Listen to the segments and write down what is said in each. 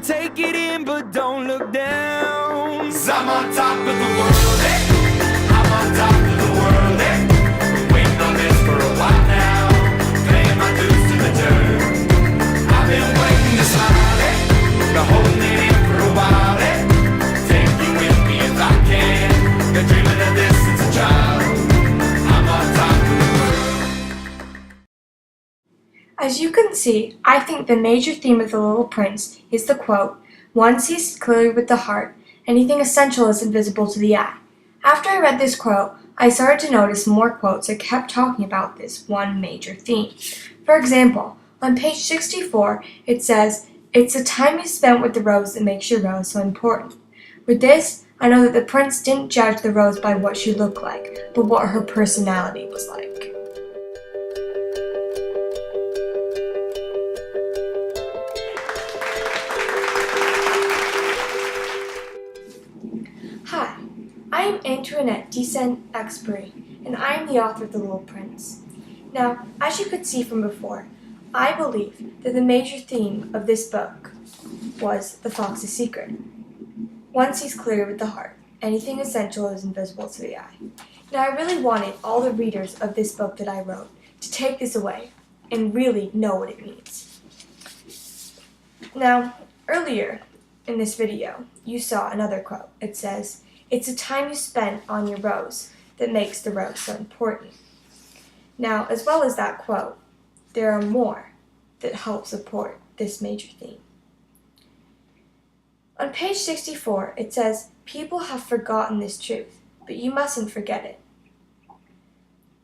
take it in, but don't look down. 'Cause I'm on top of the world, eh? I'm on top of the world, eh? Been waiting on this for a while now, paying my dues to the dirt. I've been waiting to smile, eh? Been holding it in for a while, eh? Take you with me if I can. Been dreaming of this since a child. I'm on top of the world. As you can see, I think the major theme of The Little Prince is the quote, "One sees clearly with the heart, anything essential is invisible to the eye." After I read this quote, I started to notice more quotes that kept talking about this one major theme. For example, on page 64, it says, "It's the time you spent with the rose that makes your rose so important." With this, I know that the prince didn't judge the rose by what she looked like, but what her personality was like. Hi, I am Antoinette de Saint-Exupéry, and I am the author of The Little Prince. Now, as you could see from before, I believe that the major theme of this book was the fox's secret. One sees clearly with the heart. Anything essential is invisible to the eye. Now, I really wanted all the readers of this book that I wrote to take this away and really know what it means. Now, earlier in this video, you saw another quote. It says, "It's the time you spent on your rose that makes the rose so important." Now, as well as that quote, there are more that help support this major theme. On page 64, it says, "People have forgotten this truth, but you mustn't forget it."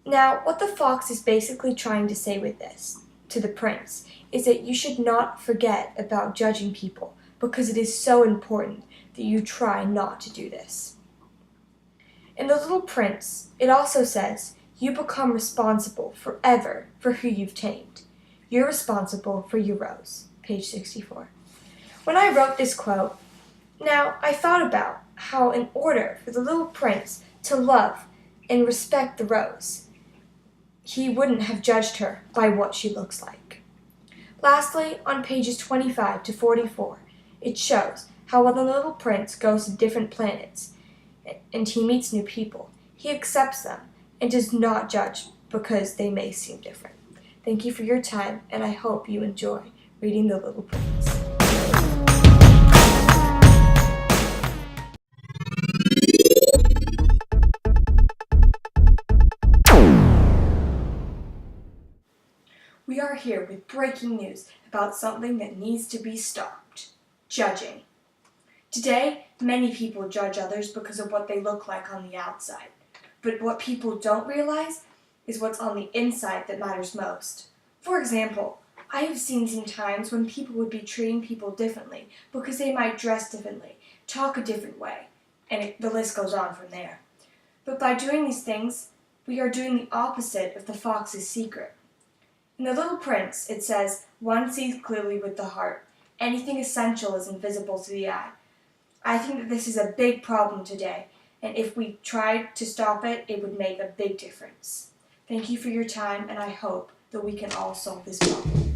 Now, what the fox is basically trying to say with this, to the prince, is that you should not forget about judging people, because it is so important that you try not to do this. In The Little Prince, it also says, "You become responsible forever for who you've tamed. You're responsible for your rose." Page 64. When I wrote this quote, now I thought about how in order for the little prince to love and respect the rose, he wouldn't have judged her by what she looks like. Lastly, on pages 25 to 44, it shows how when the little prince goes to different planets and he meets new people, he accepts them and does not judge because they may seem different. Thank you for your time, and I hope you enjoy reading The Little Prince. We are here with breaking news about something that needs to be stopped: judging. Today, many people judge others because of what they look like on the outside. But what people don't realize is what's on the inside that matters most. For example, I have seen some times when people would be treating people differently because they might dress differently, talk a different way, and the list goes on from there. But by doing these things, we are doing the opposite of the fox's secret. In The Little Prince, it says, "One sees clearly with the heart. Anything essential is invisible to the eye." I think that this is a big problem today, and if we tried to stop it, it would make a big difference. Thank you for your time, and I hope that we can all solve this problem.